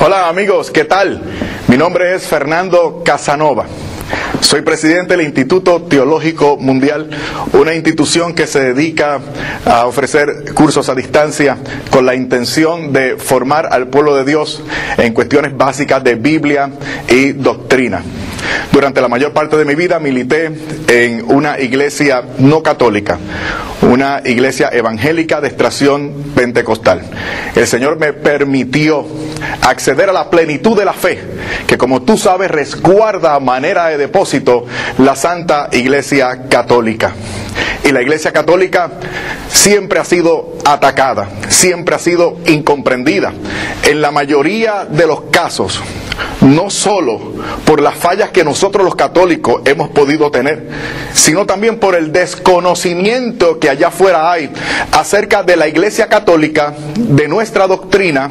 Hola amigos, ¿qué tal? Mi nombre es Fernando Casanova. Soy presidente del Instituto Teológico Mundial, una institución que se dedica a ofrecer cursos a distancia con la intención de formar al pueblo de Dios en cuestiones básicas de Biblia y doctrina. Durante la mayor parte de mi vida milité en una iglesia no católica, una iglesia evangélica de extracción pentecostal. El Señor me permitió acceder a la plenitud de la fe, que como tú sabes resguarda a manera de depósito la Santa Iglesia Católica. Y la Iglesia Católica siempre ha sido atacada, siempre ha sido incomprendida. En la mayoría de los casos, no solo por las fallas que nosotros los católicos hemos podido tener, sino también por el desconocimiento que allá afuera hay acerca de la Iglesia Católica, de nuestra doctrina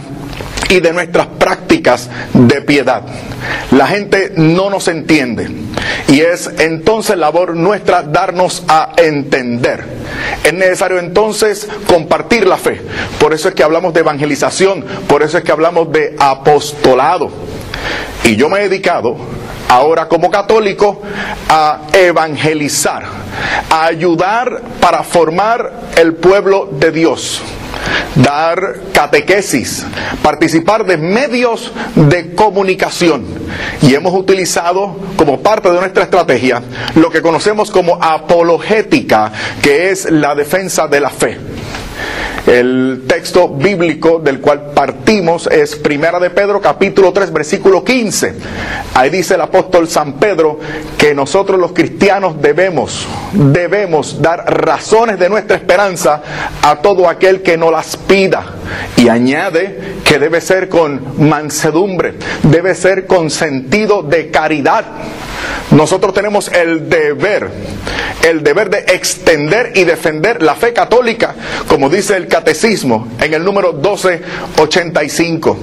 y de nuestras prácticas de piedad. La gente no nos entiende y es entonces labor nuestra darnos a entender. Es necesario entonces compartir la fe. Por eso es que hablamos de evangelización, por eso es que hablamos de apostolado. Y yo me he dedicado ahora como católico a evangelizar, a ayudar para formar el pueblo de Dios, dar catequesis, participar de medios de comunicación. Y hemos utilizado como parte de nuestra estrategia lo que conocemos como apologética, que es la defensa de la fe. El texto bíblico del cual partimos es Primera de Pedro, capítulo 3, versículo 15. Ahí dice el apóstol San Pedro que nosotros los cristianos debemos dar razones de nuestra esperanza a todo aquel que nos las pida. Y añade que debe ser con mansedumbre, debe ser con sentido de caridad. Nosotros tenemos el deber de extender y defender la fe católica, como dice el catecismo en el número 1285.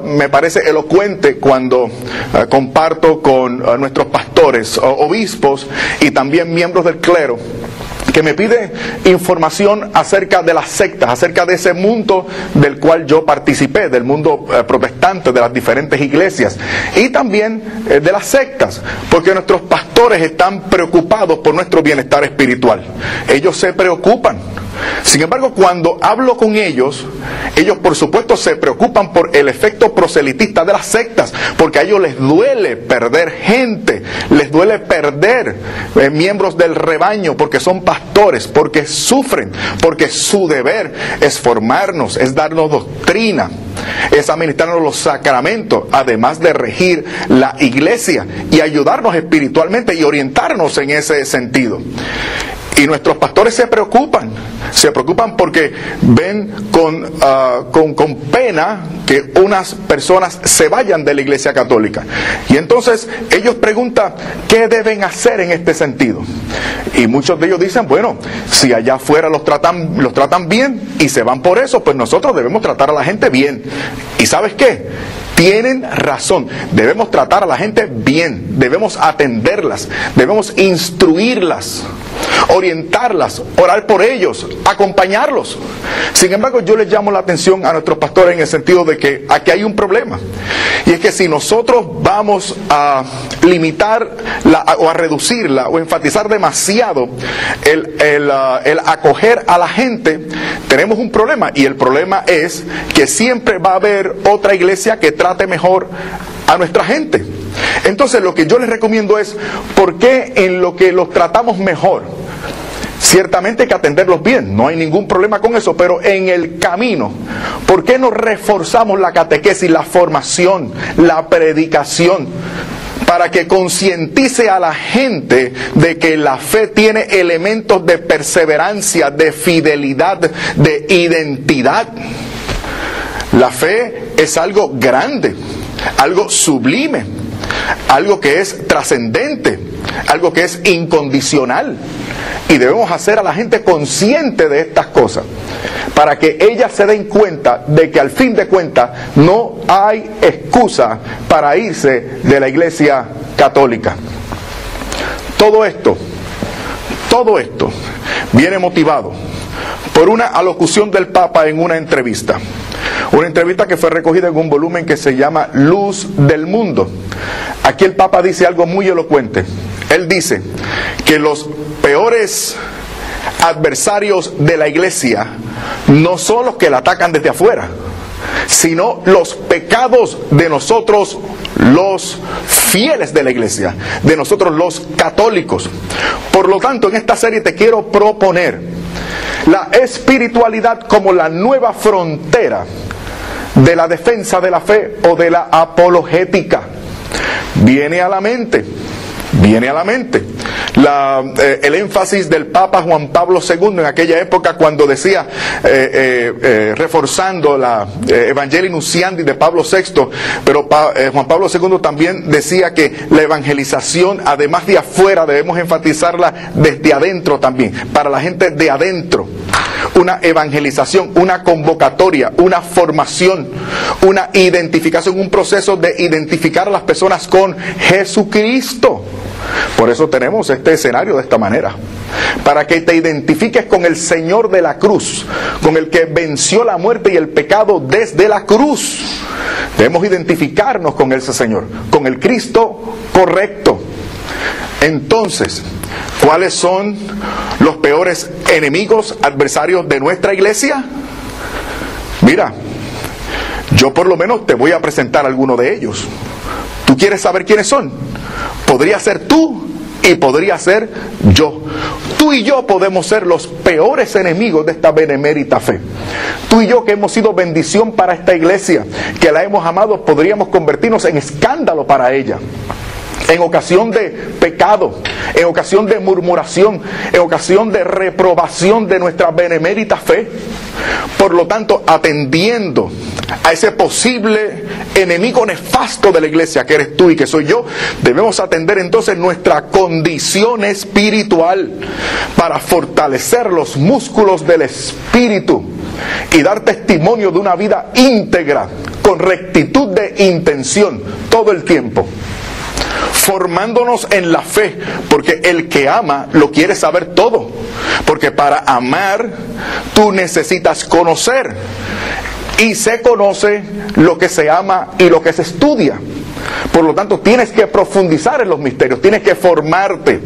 Me parece elocuente cuando comparto con nuestros pastores, obispos y también miembros del clero, que me pide información acerca de las sectas, acerca de ese mundo del cual yo participé, del mundo protestante, de las diferentes iglesias, y también de las sectas, porque nuestros pastores están preocupados por nuestro bienestar espiritual. Ellos se preocupan. Sin embargo, cuando hablo con ellos por supuesto se preocupan por el efecto proselitista de las sectas, porque a ellos les duele perder gente, les duele perder miembros del rebaño, porque son pastores, porque sufren, porque su deber es formarnos, es darnos doctrina, es administrarnos los sacramentos, además de regir la iglesia y ayudarnos espiritualmente y orientarnos en ese sentido. Y nuestros pastores se preocupan porque ven con pena que unas personas se vayan de la Iglesia Católica. Y entonces ellos preguntan qué deben hacer en este sentido. Y muchos de ellos dicen, bueno, si allá afuera los tratan bien y se van por eso, pues nosotros debemos tratar a la gente bien. ¿Y sabes qué? Tienen razón, debemos tratar a la gente bien, debemos atenderlas, debemos instruirlas, orientarlas, orar por ellos, acompañarlos. Sin embargo, yo les llamo la atención a nuestros pastores en el sentido de que aquí hay un problema. Y es que si nosotros vamos a limitar o a reducirla o enfatizar demasiado el acoger a la gente, tenemos un problema. Y el problema es que siempre va a haber otra iglesia que trate mejor a nuestra gente. Entonces lo que yo les recomiendo es, ¿por qué en lo que los tratamos mejor? Ciertamente hay que atenderlos bien, no hay ningún problema con eso, pero en el camino, ¿por qué no reforzamos la catequesis, la formación, la predicación, para que concientice a la gente de que la fe tiene elementos de perseverancia, de fidelidad, de identidad? La fe es algo grande, algo sublime, algo que es trascendente, algo que es incondicional. Y debemos hacer a la gente consciente de estas cosas, para que ellas se den cuenta de que al fin de cuentas no hay excusa para irse de la Iglesia Católica. Todo esto viene motivado por una alocución del Papa en una entrevista. Una entrevista que fue recogida en un volumen que se llama Luz del Mundo. Aquí el Papa dice algo muy elocuente. Él dice que los peores adversarios de la iglesia no son los que la atacan desde afuera, sino los pecados de nosotros los fieles de la iglesia, de nosotros los católicos. Por lo tanto, en esta serie te quiero proponer la espiritualidad como la nueva frontera de la defensa de la fe o de la apologética. Viene a la mente el énfasis del Papa Juan Pablo II en aquella época, cuando decía, reforzando la Evangelii Nuntiandi de Pablo VI, pero Juan Pablo II también decía que la evangelización, además de afuera, debemos enfatizarla desde adentro también, para la gente de adentro. Una evangelización, una convocatoria, una formación, una identificación, un proceso de identificar a las personas con Jesucristo. Por eso tenemos este escenario de esta manera, para que te identifiques con el Señor de la cruz, con el que venció la muerte y el pecado desde la cruz. Debemos identificarnos con ese Señor, con el Cristo correcto. Entonces, ¿cuáles son los peores enemigos, adversarios de nuestra iglesia? Mira, yo por lo menos te voy a presentar alguno de ellos. ¿Tú quieres saber quiénes son? Podría ser tú y podría ser yo. Tú y yo podemos ser los peores enemigos de esta benemérita fe. Tú y yo, que hemos sido bendición para esta iglesia, que la hemos amado, podríamos convertirnos en escándalo para ella. En ocasión de pecado, en ocasión de murmuración, en ocasión de reprobación de nuestra benemérita fe. Por lo tanto, atendiendo a ese posible enemigo nefasto de la iglesia, que eres tú y que soy yo, debemos atender entonces nuestra condición espiritual para fortalecer los músculos del espíritu y dar testimonio de una vida íntegra, con rectitud de intención todo el tiempo, formándonos en la fe, porque el que ama lo quiere saber todo, porque para amar tú necesitas conocer, y se conoce lo que se ama y lo que se estudia. Por lo tanto, tienes que profundizar en los misterios, tienes que formarte,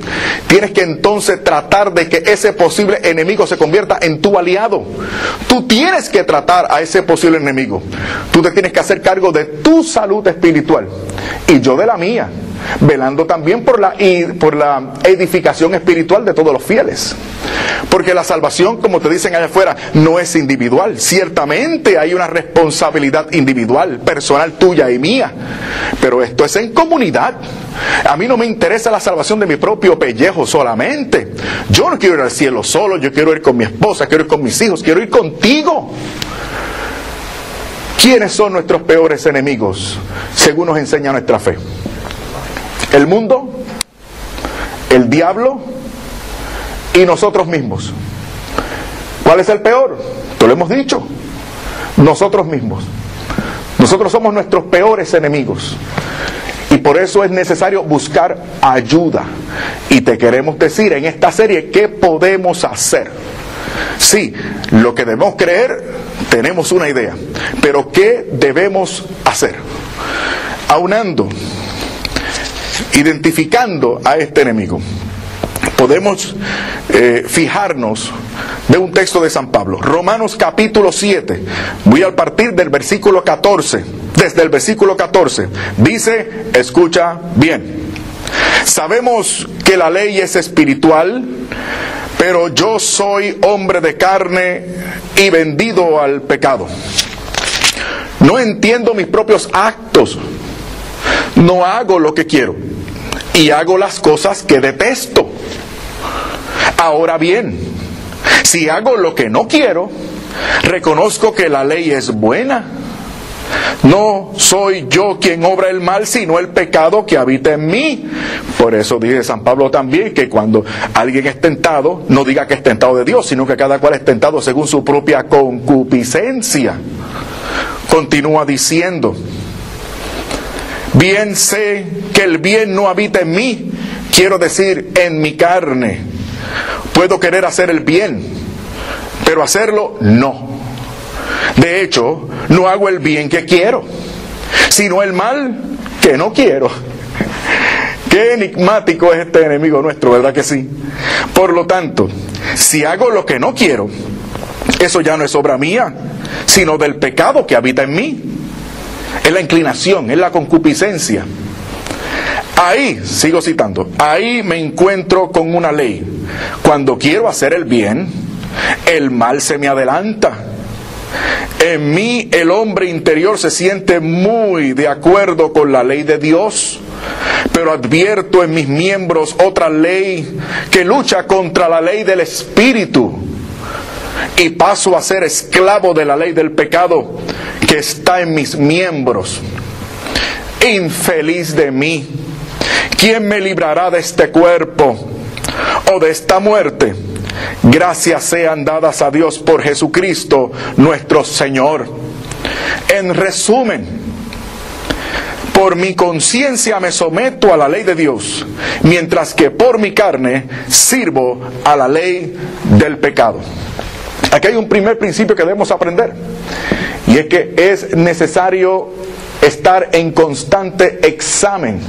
tienes que entonces tratar de que ese posible enemigo se convierta en tu aliado. Tú tienes que tratar a ese posible enemigo, tú te tienes que hacer cargo de tu salud espiritual y yo de la mía, velando también por la edificación espiritual de todos los fieles. Porque la salvación, como te dicen allá afuera, no es individual. Ciertamente hay una responsabilidad individual, personal, tuya y mía, pero esto es en comunidad. A mí no me interesa la salvación de mi propio pellejo solamente. Yo no quiero ir al cielo solo, yo quiero ir con mi esposa, quiero ir con mis hijos, quiero ir contigo. ¿Quiénes son nuestros peores enemigos, según nos enseña nuestra fe? El mundo, el diablo y nosotros mismos. ¿Cuál es el peor? Te lo hemos dicho. Nosotros mismos. Nosotros somos nuestros peores enemigos. Y por eso es necesario buscar ayuda. Y te queremos decir en esta serie qué podemos hacer. Sí, lo que debemos creer, tenemos una idea. Pero ¿qué debemos hacer? Aunando, identificando a este enemigo, podemos fijarnos de un texto de San Pablo, Romanos capítulo 7. Voy a partir del versículo 14. Desde el versículo 14 dice, escucha bien: sabemos que la ley es espiritual, pero yo soy hombre de carne y vendido al pecado. No entiendo mis propios actos, no hago lo que quiero y hago las cosas que detesto. Ahora bien, si hago lo que no quiero, reconozco que la ley es buena. No soy yo quien obra el mal, sino el pecado que habita en mí. Por eso dice San Pablo también que cuando alguien es tentado, no diga que es tentado de Dios, sino que cada cual es tentado según su propia concupiscencia. Continúa diciendo: bien sé que el bien no habita en mí, quiero decir, en mi carne. Puedo querer hacer el bien, pero hacerlo no. De hecho, no hago el bien que quiero, sino el mal que no quiero. Qué enigmático es este enemigo nuestro, ¿verdad que sí? Por lo tanto, si hago lo que no quiero, eso ya no es obra mía, sino del pecado que habita en mí. Es la inclinación, es la concupiscencia. Ahí, sigo citando, ahí me encuentro con una ley. Cuando quiero hacer el bien, el mal se me adelanta. En mí el hombre interior se siente muy de acuerdo con la ley de Dios, pero advierto en mis miembros otra ley que lucha contra la ley del Espíritu, y paso a ser esclavo de la ley del pecado que está en mis miembros. Infeliz de mí, ¿quién me librará de este cuerpo o de esta muerte? Gracias sean dadas a Dios por Jesucristo nuestro Señor. En resumen, por mi conciencia me someto a la ley de Dios, mientras que por mi carne sirvo a la ley del pecado. Aquí hay un primer principio que debemos aprender, y es que es necesario estar en constante examen.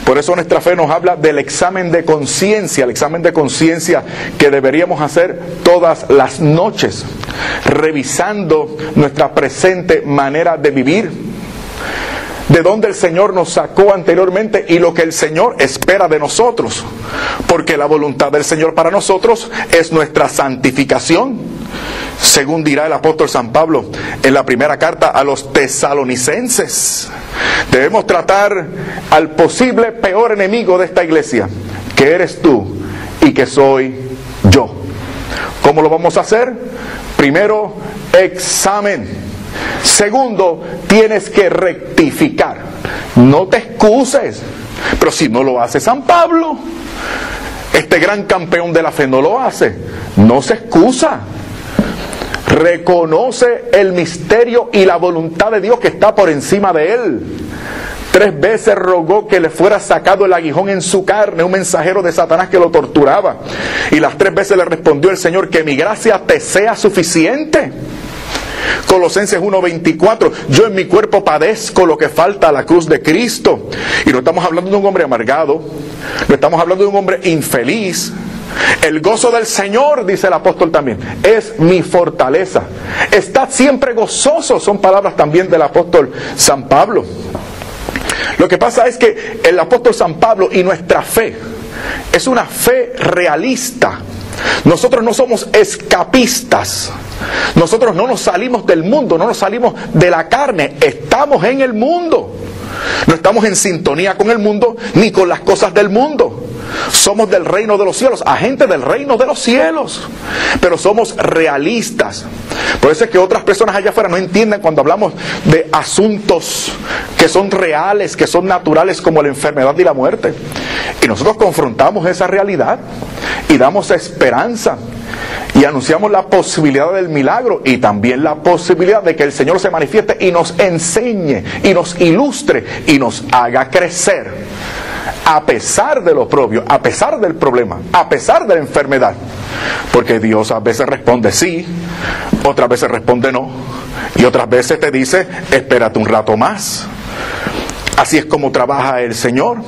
Por eso nuestra fe nos habla del examen de conciencia, el examen de conciencia que deberíamos hacer todas las noches, revisando nuestra presente manera de vivir, de donde el Señor nos sacó anteriormente y lo que el Señor espera de nosotros, porque la voluntad del Señor para nosotros es nuestra santificación, según dirá el apóstol San Pablo en la primera carta a los tesalonicenses. Debemos tratar al posible peor enemigo de esta iglesia, que eres tú y que soy yo. ¿Cómo lo vamos a hacer? Primero, examen. Segundo, tienes que rectificar. No te excuses. Pero si no lo hace San Pablo, este gran campeón de la fe no lo hace, no se excusa. Reconoce el misterio y la voluntad de Dios que está por encima de él. 3 veces rogó que le fuera sacado el aguijón en su carne, un mensajero de Satanás que lo torturaba. Y las 3 veces le respondió el Señor: que mi gracia te sea suficiente. Colosenses 1:24, yo en mi cuerpo padezco lo que falta a la cruz de Cristo. Y no estamos hablando de un hombre amargado, no estamos hablando de un hombre infeliz. El gozo del Señor, dice el apóstol también, es mi fortaleza. Estad siempre gozosos, son palabras también del apóstol San Pablo. Lo que pasa es que el apóstol San Pablo y nuestra fe es una fe realista. Nosotros no somos escapistas. Nosotros no nos salimos del mundo, no nos salimos de la carne. Estamos en el mundo. No estamos en sintonía con el mundo ni con las cosas del mundo. Somos del reino de los cielos, agentes del reino de los cielos. Pero somos realistas. Por eso es que otras personas allá afuera no entienden cuando hablamos de asuntos que son reales, que son naturales, como la enfermedad y la muerte. Y nosotros confrontamos esa realidad y damos esperanza y anunciamos la posibilidad del milagro y también la posibilidad de que el Señor se manifieste y nos enseñe y nos ilustre y nos haga crecer, a pesar de lo oprobio, a pesar del problema, a pesar de la enfermedad. Porque Dios a veces responde sí, otras veces responde no, y otras veces te dice espérate un rato más. Así es como trabaja el Señor.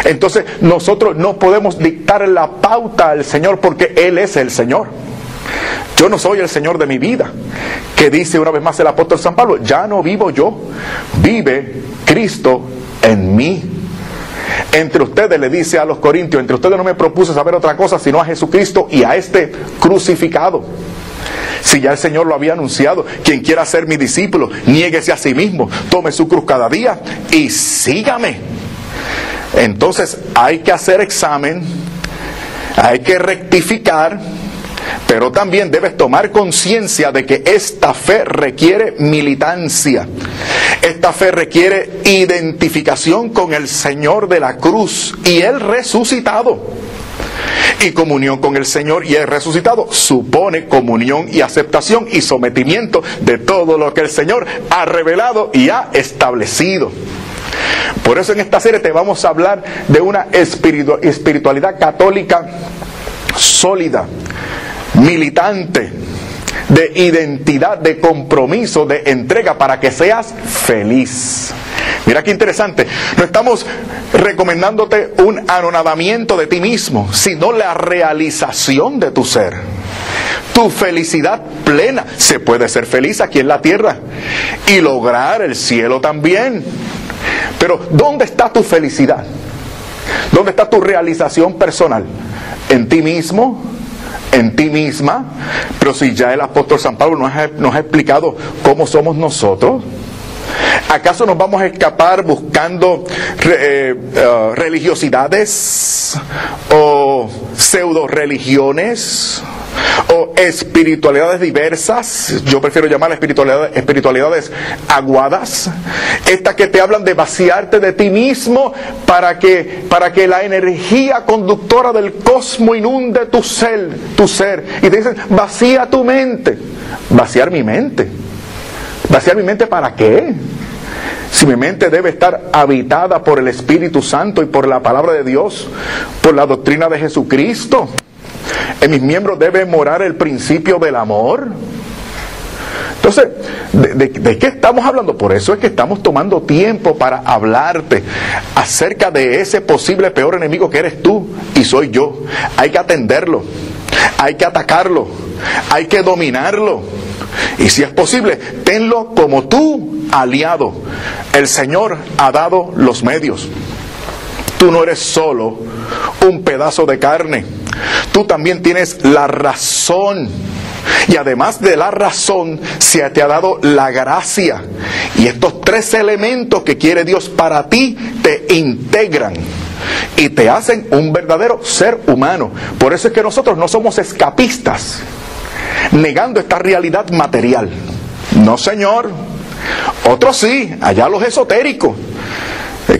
Entonces nosotros no podemos dictar la pauta al Señor, porque Él es el Señor. Yo no soy el Señor de mi vida, que dice una vez más el apóstol San Pablo: ya no vivo yo, vive Cristo en mí. Entre ustedes, le dice a los corintios, entre ustedes no me propuse saber otra cosa sino a Jesucristo y a este crucificado. Si ya el Señor lo había anunciado: quien quiera ser mi discípulo, niéguese a sí mismo, tome su cruz cada día y sígame. Entonces hay que hacer examen, hay que rectificar, pero también debes tomar conciencia de que esta fe requiere militancia. Esta fe requiere identificación con el Señor de la cruz y el resucitado. Y comunión con el Señor y el resucitado supone comunión y aceptación y sometimiento de todo lo que el Señor ha revelado y ha establecido. Por eso en esta serie te vamos a hablar de una espiritualidad católica sólida, militante, de identidad, de compromiso, de entrega para que seas feliz. Mira qué interesante. No estamos recomendándote un anonadamiento de ti mismo, sino la realización de tu ser. Tu felicidad plena. Se puede ser feliz aquí en la tierra y lograr el cielo también. Pero ¿dónde está tu felicidad? ¿Dónde está tu realización personal? ¿En ti mismo? ¿En ti misma? Pero si ya el apóstol San Pablo nos ha explicado cómo somos nosotros, ¿acaso nos vamos a escapar buscando religiosidades o pseudo religiones o espiritualidades diversas? Yo prefiero llamar espiritualidades aguadas, estas que te hablan de vaciarte de ti mismo para que la energía conductora del cosmos inunde tu ser, y te dicen, vacía tu mente. ¿Vaciar mi mente? ¿Vaciar mi mente para qué? Si mi mente debe estar habitada por el Espíritu Santo y por la palabra de Dios, por la doctrina de Jesucristo. En mis miembros debe morar el principio del amor. Entonces, ¿de qué estamos hablando? Por eso es que estamos tomando tiempo para hablarte acerca de ese posible peor enemigo que eres tú y soy yo. Hay que atenderlo, hay que atacarlo, hay que dominarlo. Y si es posible, tenlo como tu aliado. El Señor ha dado los medios. Tú no eres solo un pedazo de carne. Tú también tienes la razón. Y además de la razón, se te ha dado la gracia. Y estos tres elementos que quiere Dios para ti, te integran y te hacen un verdadero ser humano. Por eso es que nosotros no somos escapistas, negando esta realidad material. No, señor. Otros sí, allá los esotéricos.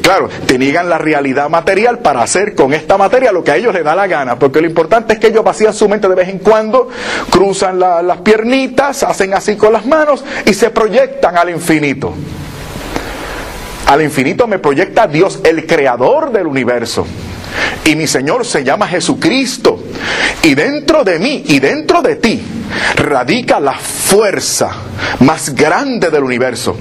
Claro, te niegan la realidad material para hacer con esta materia lo que a ellos les da la gana, porque lo importante es que ellos vacían su mente de vez en cuando, cruzan las piernitas, hacen así con las manos y se proyectan al infinito. Al infinito me proyecta Dios, el creador del universo. Y mi Señor se llama Jesucristo. Y dentro de mí y dentro de ti radica la fuerza más grande del universo.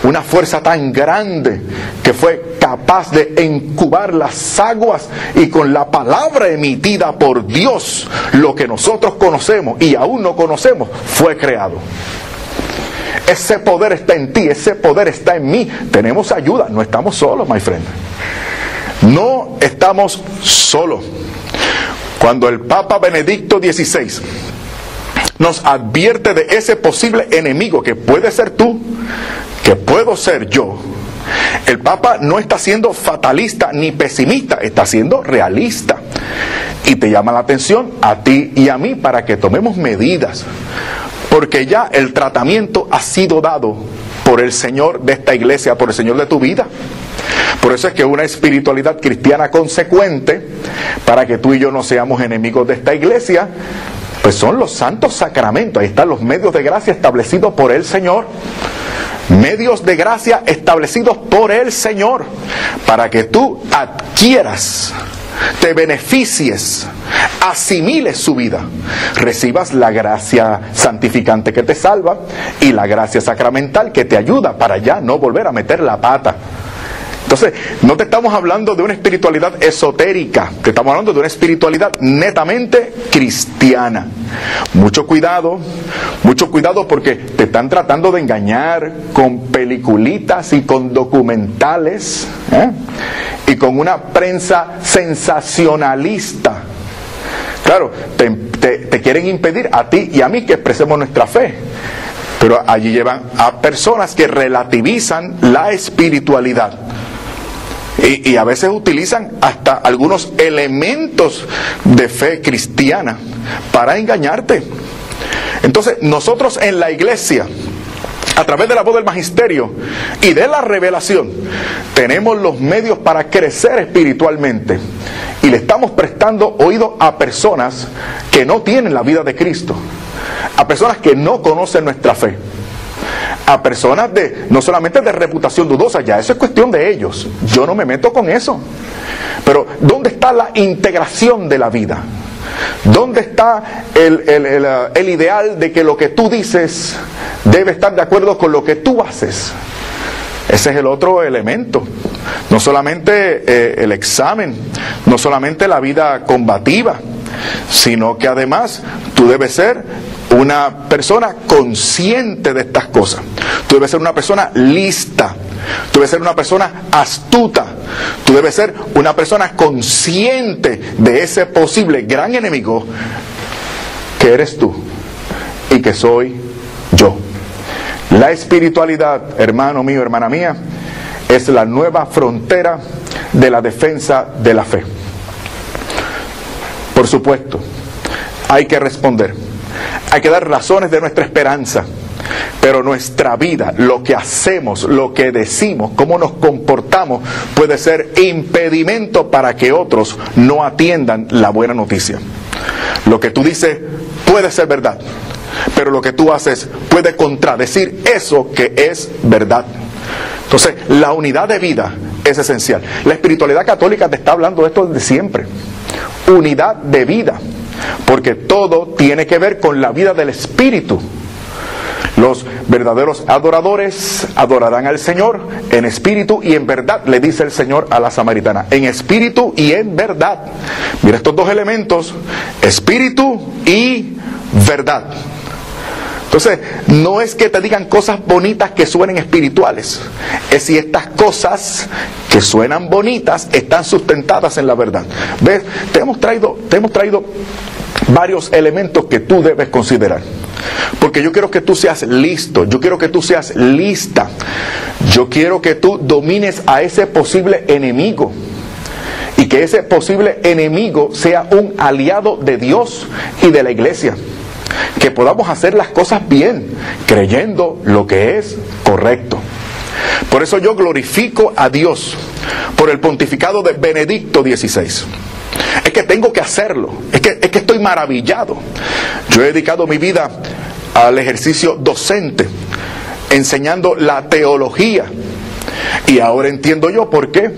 Una fuerza tan grande que fue capaz de incubar las aguas y con la palabra emitida por Dios, lo que nosotros conocemos y aún no conocemos, fue creado. Ese poder está en ti, ese poder está en mí. Tenemos ayuda, no estamos solos, my friend. No estamos solos. Cuando el Papa Benedicto XVI nos advierte de ese posible enemigo que puede ser tú, que puedo ser yo, el Papa no está siendo fatalista ni pesimista, está siendo realista. Y te llama la atención a ti y a mí para que tomemos medidas, porque ya el tratamiento ha sido dado por el Señor de esta iglesia, por el Señor de tu vida. Por eso es que una espiritualidad cristiana consecuente, para que tú y yo no seamos enemigos de esta iglesia, pues son los santos sacramentos. Ahí están los medios de gracia establecidos por el Señor. Medios de gracia establecidos por el Señor, para que tú adquieras, te beneficies, asimiles su vida, recibas la gracia santificante que te salva y la gracia sacramental que te ayuda para ya no volver a meter la pata. Entonces, no te estamos hablando de una espiritualidad esotérica, te estamos hablando de una espiritualidad netamente cristiana. Mucho cuidado porque te están tratando de engañar con peliculitas y con documentales, y con una prensa sensacionalista. Claro, te quieren impedir a ti y a mí que expresemos nuestra fe. Pero allí llevan a personas que relativizan la espiritualidad. Y a veces utilizan hasta algunos elementos de fe cristiana para engañarte. Entonces, nosotros en la iglesia, a través de la voz del magisterio y de la revelación, tenemos los medios para crecer espiritualmente. Y le estamos prestando oído a personas que no tienen la vida de Cristo, a personas que no conocen nuestra fe, a personas no solamente de reputación dudosa, ya eso es cuestión de ellos, yo no me meto con eso. Pero ¿dónde está la integración de la vida? ¿Dónde está el ideal de que lo que tú dices debe estar de acuerdo con lo que tú haces? Ese es el otro elemento. No solamente el examen, no solamente la vida combativa, sino que además tú debes ser una persona consciente de estas cosas. Tú debes ser una persona lista. Tú debes ser una persona astuta. Tú debes ser una persona consciente de ese posible gran enemigo que eres tú y que soy yo. La espiritualidad, hermano mío, hermana mía, es la nueva frontera de la defensa de la fe. Por supuesto, hay que responder. Hay que dar razones de nuestra esperanza. Pero nuestra vida, lo que hacemos, lo que decimos, cómo nos comportamos, puede ser impedimento para que otros no atiendan la buena noticia. Lo que tú dices puede ser verdad, pero lo que tú haces puede contradecir eso que es verdad. Entonces, la unidad de vida es esencial. La espiritualidad católica te está hablando de esto desde siempre. Unidad de vida, porque todo tiene que ver con la vida del Espíritu. Los verdaderos adoradores adorarán al Señor en espíritu y en verdad, le dice el Señor a la samaritana. En espíritu y en verdad. Mira estos dos elementos, espíritu y verdad. Entonces, no es que te digan cosas bonitas que suenen espirituales. Es si estas cosas que suenan bonitas están sustentadas en la verdad. ¿Ves? Te hemos traído varios elementos que tú debes considerar. Porque yo quiero que tú seas listo, yo quiero que tú seas lista, yo quiero que tú domines a ese posible enemigo y que ese posible enemigo sea un aliado de Dios y de la iglesia. Que podamos hacer las cosas bien, creyendo lo que es correcto. Por eso yo glorifico a Dios por el pontificado de Benedicto XVI. Es que tengo que hacerlo, es que estoy maravillado. Yo he dedicado mi vida al ejercicio docente, enseñando la teología. Y ahora entiendo yo por qué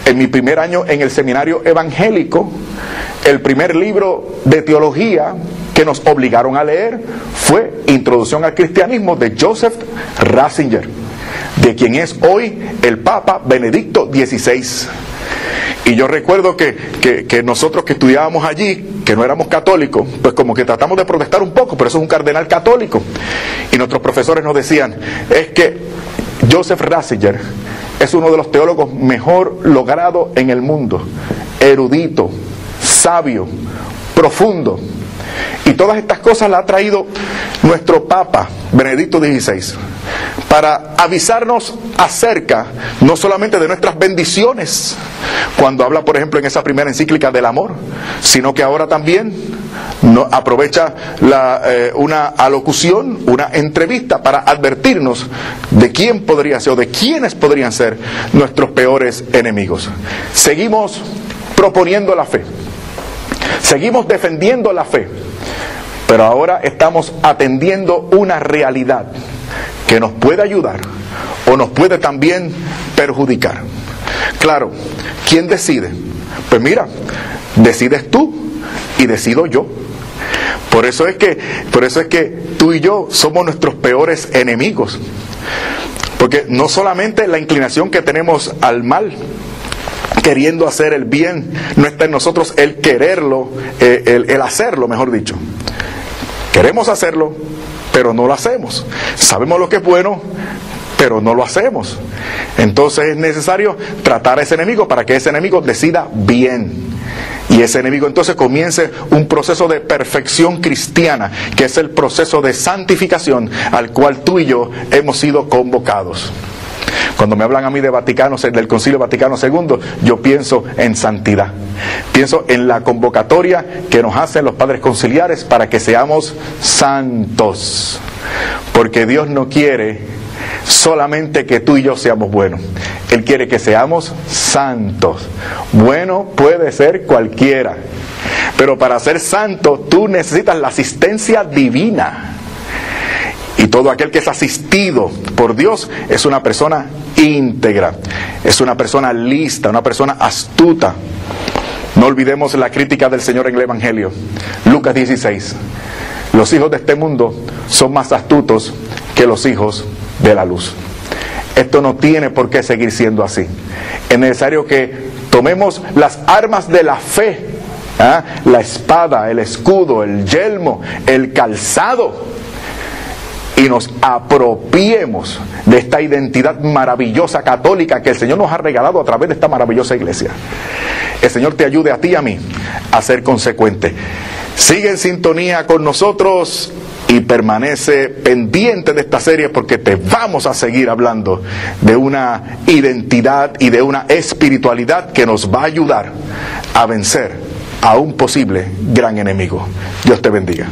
en mi primer año en el seminario evangélico, el primer libro de teología que nos obligaron a leer fue Introducción al Cristianismo de Joseph Ratzinger, de quien es hoy el Papa Benedicto XVI. Y yo recuerdo que nosotros que estudiábamos allí, que no éramos católicos, pues como que tratamos de protestar un poco, pero eso es un cardenal católico. Y nuestros profesores nos decían, es que Joseph Ratzinger es uno de los teólogos mejor logrados en el mundo, erudito, sabio, profundo. Y todas estas cosas las ha traído nuestro Papa Benedicto XVI para avisarnos acerca no solamente de nuestras bendiciones, cuando habla por ejemplo en esa primera encíclica del amor, sino que ahora también aprovecha una alocución, una entrevista para advertirnos de quién podría ser o de quiénes podrían ser nuestros peores enemigos. Seguimos proponiendo la fe, seguimos defendiendo la fe, pero ahora estamos atendiendo una realidad que nos puede ayudar o nos puede también perjudicar. Claro, ¿quién decide? Pues mira, decides tú y decido yo. Por eso es que tú y yo somos nuestros peores enemigos. Porque no solamente la inclinación que tenemos al mal, queriendo hacer el bien, no está en nosotros el quererlo, el hacerlo, mejor dicho. Queremos hacerlo, pero no lo hacemos. Sabemos lo que es bueno, pero no lo hacemos. Entonces es necesario tratar a ese enemigo para que ese enemigo decida bien. Y ese enemigo entonces comience un proceso de perfección cristiana, que es el proceso de santificación al cual tú y yo hemos sido convocados. Cuando me hablan a mí de Vaticano, del Concilio Vaticano II, yo pienso en santidad. Pienso en la convocatoria que nos hacen los padres conciliares para que seamos santos. Porque Dios no quiere solamente que tú y yo seamos buenos. Él quiere que seamos santos. Bueno puede ser cualquiera, pero para ser santo tú necesitas la asistencia divina. Y todo aquel que es asistido por Dios es una persona íntegra, es una persona lista, una persona astuta. No olvidemos la crítica del Señor en el Evangelio. Lucas 16. Los hijos de este mundo son más astutos que los hijos de la luz. Esto no tiene por qué seguir siendo así. Es necesario que tomemos las armas de la fe, la espada, el escudo, el yelmo, el calzado, y nos apropiemos de esta identidad maravillosa católica que el Señor nos ha regalado a través de esta maravillosa iglesia. El Señor te ayude a ti y a mí a ser consecuente. Sigue en sintonía con nosotros y permanece pendiente de esta serie, porque te vamos a seguir hablando de una identidad y de una espiritualidad que nos va a ayudar a vencer a un posible gran enemigo. Dios te bendiga.